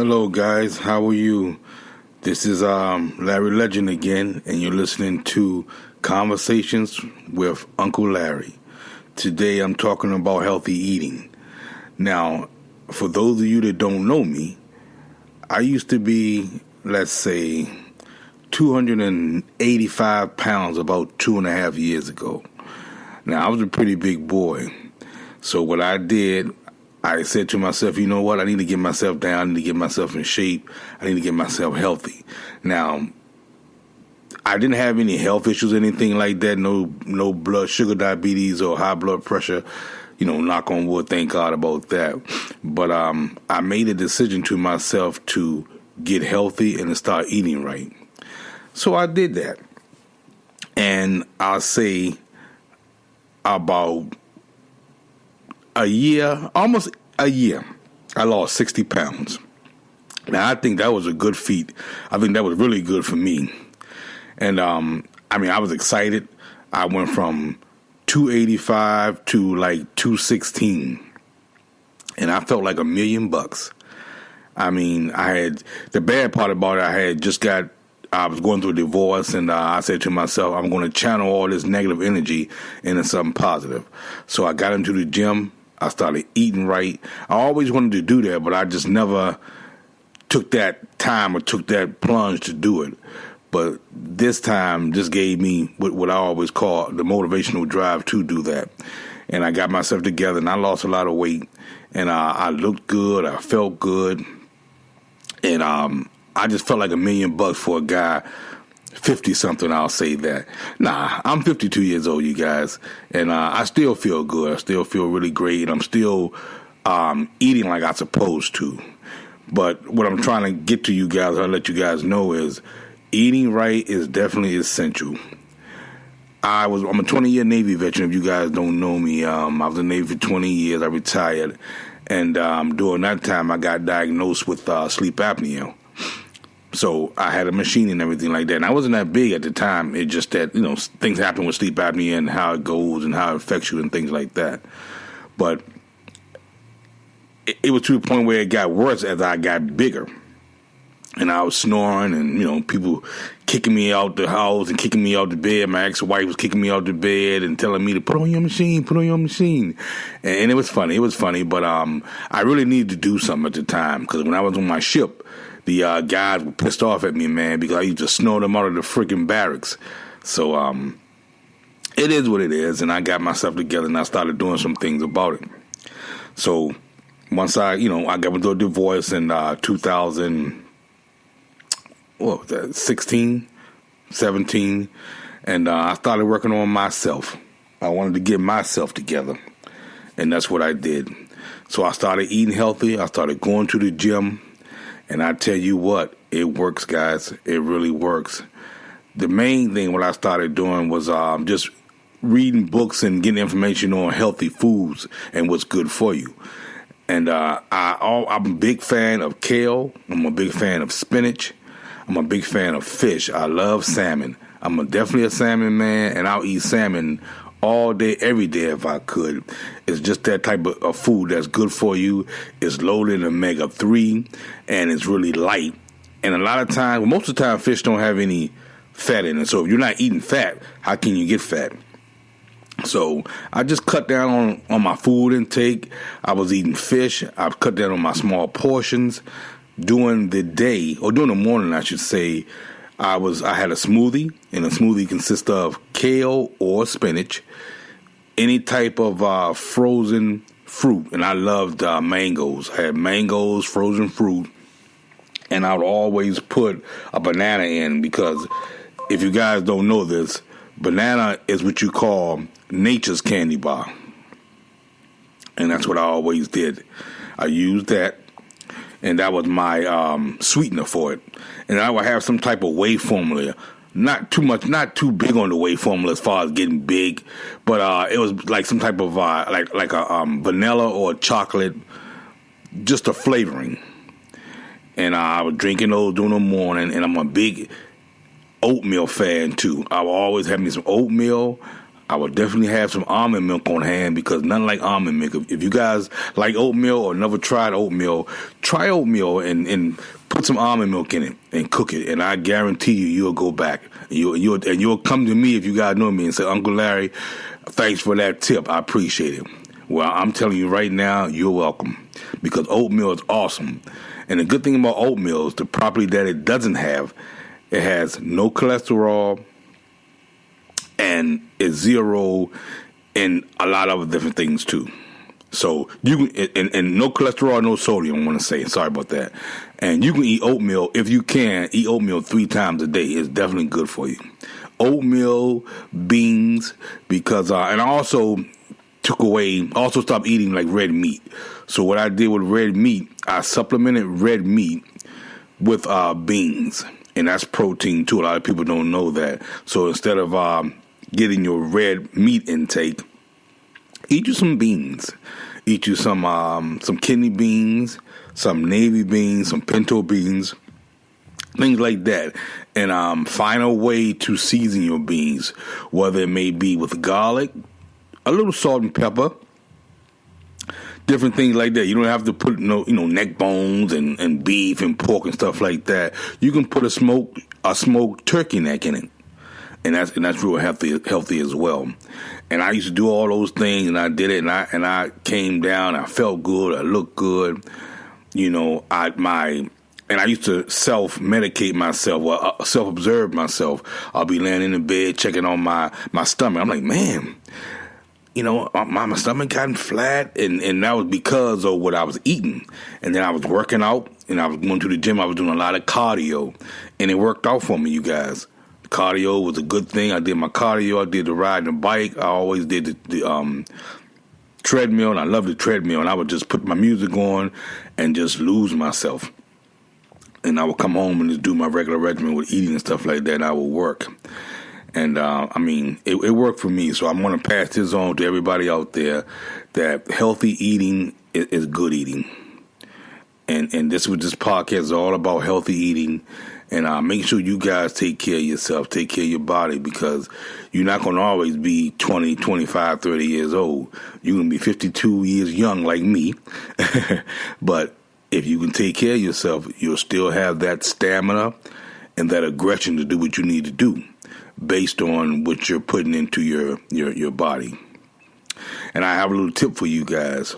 Hello, guys. How are you? This is Larry Legend again, and you're listening to Conversations with Uncle Larry. Today, I'm talking about healthy eating. Now, for those of you that don't know me, I used to be, let's say, 285 pounds about 2.5 years ago. Now, I was a pretty big boy. So what I did, I said to myself, you know what, I need to get myself down, I need to get myself in shape, I need to get myself healthy. Now, I didn't have any health issues or anything like that, no blood sugar diabetes or high blood pressure, knock on wood, thank God about that. But I made a decision to myself to get healthy and to start eating right. So I did that. And I'll say about almost a year, I lost 60 pounds. Now, I think that was a good feat. I think that was really good for me. And, I was excited. I went from 285 to like 216. And I felt like $1 million. The bad part about it, I was going through a divorce, and I said to myself, I'm going to channel all this negative energy into something positive. So I got into the gym. I started eating right. I always wanted to do that, but I just never took that time or took that plunge to do it. But this time just gave me what I always call the motivational drive to do that. And I got myself together, and I lost a lot of weight. And I looked good. I felt good. And I just felt like $1 million for a guy 50-something, I'll say that. Nah, I'm 52 years old, you guys, and I still feel good. I still feel really great, and I'm still eating like I'm supposed to. But what I'm trying to get to you guys, I'll let you guys know, is eating right is definitely essential. I'm a 20-year Navy veteran, if you guys don't know me. I was in the Navy for 20 years. I retired, and during that time, I got diagnosed with sleep apnea. So I had a machine and everything like that. And I wasn't that big at the time. It's just that, things happen with sleep apnea and how it goes and how it affects you and things like that. But it was to the point where it got worse as I got bigger. And I was snoring and, people kicking me out the house and kicking me out the bed. My ex-wife was kicking me out the bed and telling me to put on your machine. And it was funny. But I really needed to do something at the time, because when I was on my ship, the guys were pissed off at me, man, because I used to snore them out of the freaking barracks. So it is what it is, and I got myself together and I started doing some things about it. So once I got into a divorce in 2016, 17, and I started working on myself. I wanted to get myself together, and that's what I did. So I started eating healthy. I started going to the gym. And I tell you what, it works, guys. It really works. The main thing what I started doing was just reading books and getting information on healthy foods and what's good for you. And I'm a big fan of kale. I'm a big fan of spinach. I'm a big fan of fish. I love salmon. I'm definitely a salmon man, and I'll eat salmon all day, every day if I could. It's just that type of food that's good for you. It's loaded in omega-3, and it's really light. And a lot of times, most of the time, fish don't have any fat in it. So if you're not eating fat, how can you get fat? So I just cut down on my food intake. I was eating fish. I've cut down on my small portions. During the day, or during the morning, I should say, I had a smoothie, and a smoothie consists of kale or spinach, any type of frozen fruit, and I loved mangoes. I had mangoes, frozen fruit, and I would always put a banana in, because if you guys don't know this, banana is what you call nature's candy bar, and that's what I always did. I used that, and that was my sweetener for it. And I would have some type of whey formula. Not too much, not too big on the whey formula as far as getting big, but it was like some type of like a vanilla or chocolate, just a flavoring. And I was drinking those during the morning, and I'm a big oatmeal fan too. I will always have me some oatmeal. I would definitely have some almond milk on hand because nothing like almond milk. If you guys like oatmeal or never tried oatmeal, try oatmeal and put some almond milk in it and cook it. And I guarantee you'll go back. You'll come to me if you guys know me and say, Uncle Larry, thanks for that tip. I appreciate it. Well, I'm telling you right now, you're welcome because oatmeal is awesome. And the good thing about oatmeal is the property that it doesn't have. It has no cholesterol and it's zero in a lot of different things too. So you can, and no cholesterol, no sodium. I want to say, sorry about that. And you can eat oatmeal if you can. Eat oatmeal 3 times a day. It's definitely good for you. Oatmeal, beans, because and I also stopped eating like red meat. So what I did with red meat, I supplemented red meat with beans, and that's protein too. A lot of people don't know that. So instead of getting your red meat intake, eat you some beans. Eat you some kidney beans, some navy beans, some pinto beans, things like that. And find a way to season your beans, whether it may be with garlic, a little salt and pepper, different things like that. You don't have to put neck bones and beef and pork and stuff like that. You can put a smoked turkey neck in it. And that's real healthy as well. And I used to do all those things, and I did it, and I came down. I felt good. I looked good. And I used to self-medicate myself, or self-observe myself. I'll be laying in the bed checking on my stomach. I'm like, man, my stomach gotten flat, and that was because of what I was eating. And then I was working out, and I was going to the gym. I was doing a lot of cardio, and it worked out for me, you guys. Cardio was a good thing. I did my cardio. I did the riding the bike. I always did the treadmill, and I loved the treadmill. And I would just put my music on and just lose myself. And I would come home and just do my regular regimen with eating and stuff like that, and I would work. And, it worked for me. So I'm going to pass this on to everybody out there that healthy eating is good eating. And this podcast is all about healthy eating. And make sure you guys take care of yourself, take care of your body, because you're not going to always be 20, 25, 30 years old. You're going to be 52 years young like me. But if you can take care of yourself, you'll still have that stamina and that aggression to do what you need to do based on what you're putting into your body. And I have a little tip for you guys.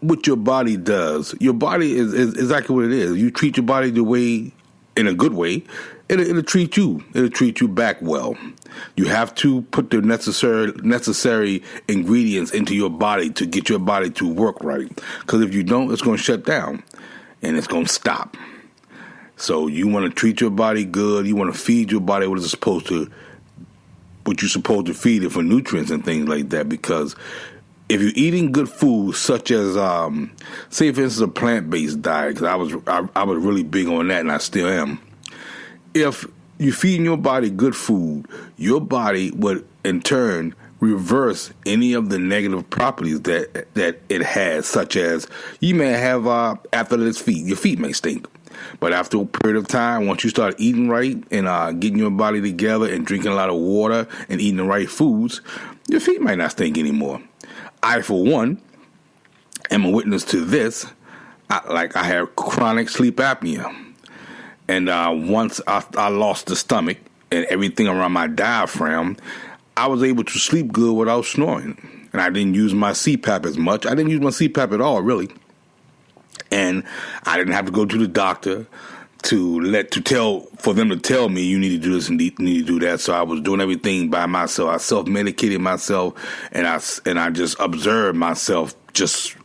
What your body does, your body is exactly what it is. You treat your body the way, in a good way, it'll treat you. It'll treat you back well. You have to put the necessary ingredients into your body to get your body to work right. Because if you don't, it's going to shut down and it's going to stop. So you want to treat your body good. You want to feed your body what you're supposed to feed it for nutrients and things like that. Because if you're eating good food, such as, say, for instance, a plant-based diet, because I was really big on that, and I still am. If you're feeding your body good food, your body would, in turn, reverse any of the negative properties that it has, such as you may have athlete's feet. Your feet may stink. But after a period of time, once you start eating right and getting your body together and drinking a lot of water and eating the right foods, your feet might not stink anymore. I, for one, am a witness to this. I have chronic sleep apnea. And once I lost the stomach and everything around my diaphragm, I was able to sleep good without snoring. And I didn't use my CPAP as much. I didn't use my CPAP at all, really. And I didn't have to go to the doctor for them to tell me you need to do this and need to do that. So I was doing everything by myself. I self-medicated myself, and I just observed myself just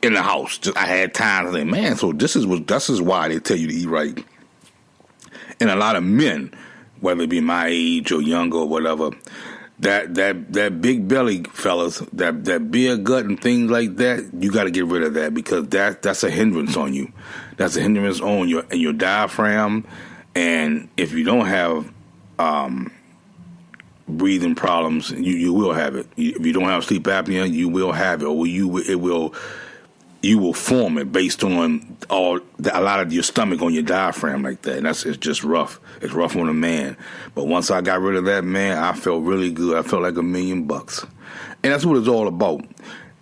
in the house. I had time to think, man, so this is why they tell you to eat right. And a lot of men, whether it be my age or younger or whatever, that big belly fellas, that beer gut and things like that, you got to get rid of that, because that's a hindrance on you. That's a hindrance on your diaphragm. And if you don't have breathing problems, you will have it. If you don't have sleep apnea, you will have it, or it will you will form it based on a lot of your stomach on your diaphragm like that. And it's just rough. It's rough on a man. But once I got rid of that, man, I felt really good. I felt like $1 million. And that's what it's all about.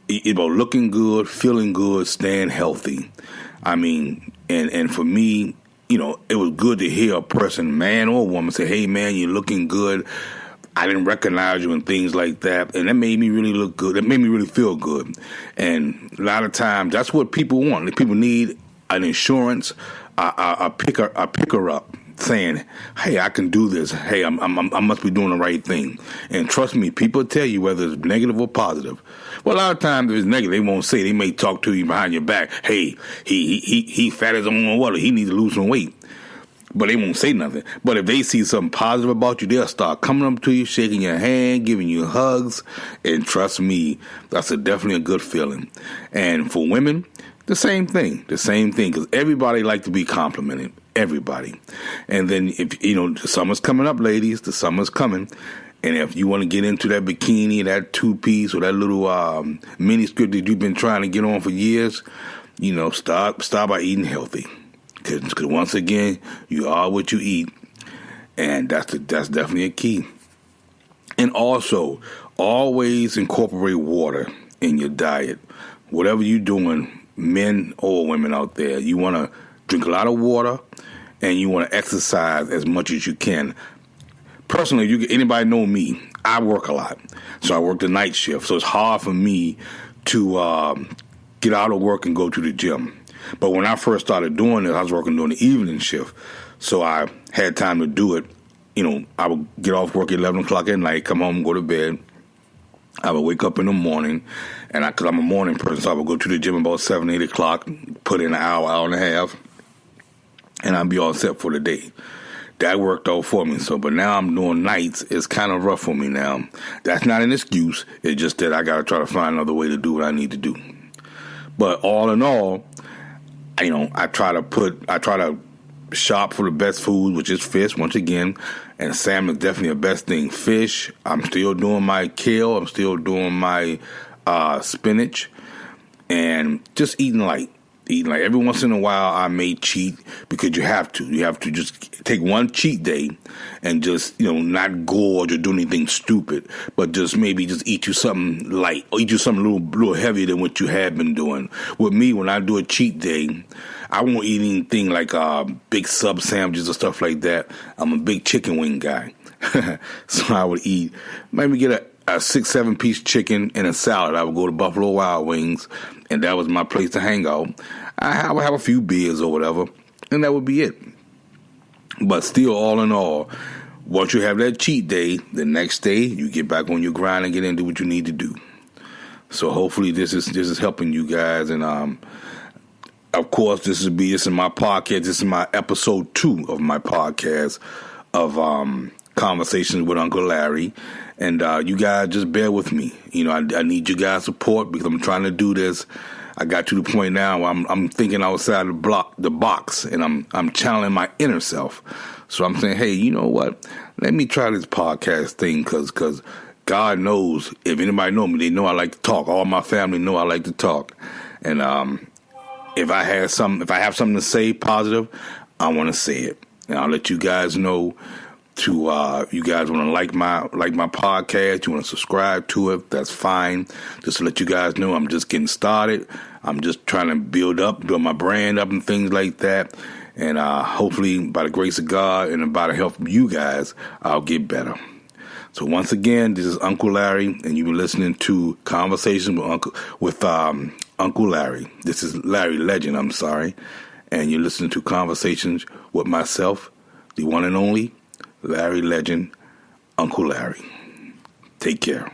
It's about looking good, feeling good, staying healthy. I mean, and for me, it was good to hear a person, man or woman, say, hey, man, you're looking good. I didn't recognize you and things like that. And that made me really look good. That made me really feel good. And a lot of times, that's what people want. People need an insurance, a picker up saying, hey, I can do this. Hey, I must be doing the right thing. And trust me, people tell you whether it's negative or positive. Well, a lot of times if it's negative, they won't say. They may talk to you behind your back. Hey, he fat as a water. He needs to lose some weight. But they won't say nothing. But if they see something positive about you, they'll start coming up to you, shaking your hand, giving you hugs. And trust me, that's definitely a good feeling. And for women, the same thing. Because everybody like to be complimented. Everybody. And then if the summer's coming up, ladies, the summer's coming. And if you want to get into that bikini, that two-piece, or that little mini skirt that you've been trying to get on for years, start by eating healthy. Because once again, you are what you eat, and that's definitely a key. And also, always incorporate water in your diet. Whatever you're doing, men or women out there, you want to drink a lot of water, and you want to exercise as much as you can. Personally, anybody know me, I work a lot. So I work the night shift, so it's hard for me to get out of work and go to the gym. But when I first started doing it, I was working during the evening shift. So I had time to do it. I would get off work at 11 o'clock at night, come home, go to bed. I would wake up in the morning, and because I'm a morning person, so I would go to the gym about 7, 8 o'clock, put in an hour and a half, and I'd be all set for the day. That worked out for me. But now I'm doing nights. It's kind of rough for me now. That's not an excuse. It's just that I got to try to find another way to do what I need to do. But all in all, I try to shop for the best food, which is fish, once again. And salmon is definitely the best thing. Fish, I'm still doing my kale. I'm still doing my spinach. And just eating light. Every once in a while, I may cheat because you have to. You have to just take one cheat day and just, not gorge or do anything stupid, but just eat you something light or eat you something a little heavier than what you have been doing. With me, when I do a cheat day, I won't eat anything like big sub sandwiches or stuff like that. I'm a big chicken wing guy. So I would maybe get a 6-7 piece chicken and a salad. I would go to Buffalo Wild Wings, and that was my place to hang out. I would have a few beers or whatever, and that would be it. But still, all in all, once you have that cheat day, the next day you get back on your grind and get into what you need to do. So hopefully this is helping you guys, and of course this is my podcast. This is my episode 2 of my podcast of Conversations with Uncle Larry. And you guys just bear with me. I need you guys' support because I'm trying to do this. I got to the point now where I'm thinking outside the box, and I'm channeling my inner self. So I'm saying, hey, you know what? Let me try this podcast thing because God knows, if anybody know me, they know I like to talk. All my family know I like to talk. And if I have something to say positive, I want to say it. And I'll let you guys know. You guys want to like my podcast, you want to subscribe to it, that's fine. Just to let you guys know, I'm just getting started. I'm just trying to build my brand up and things like that. And hopefully, by the grace of God and by the help of you guys, I'll get better. So once again, this is Uncle Larry, and you've been listening to Conversations with Uncle Larry. This is Larry Legend, I'm sorry. And you're listening to Conversations with myself, the one and only Larry Legend, Uncle Larry. Take care.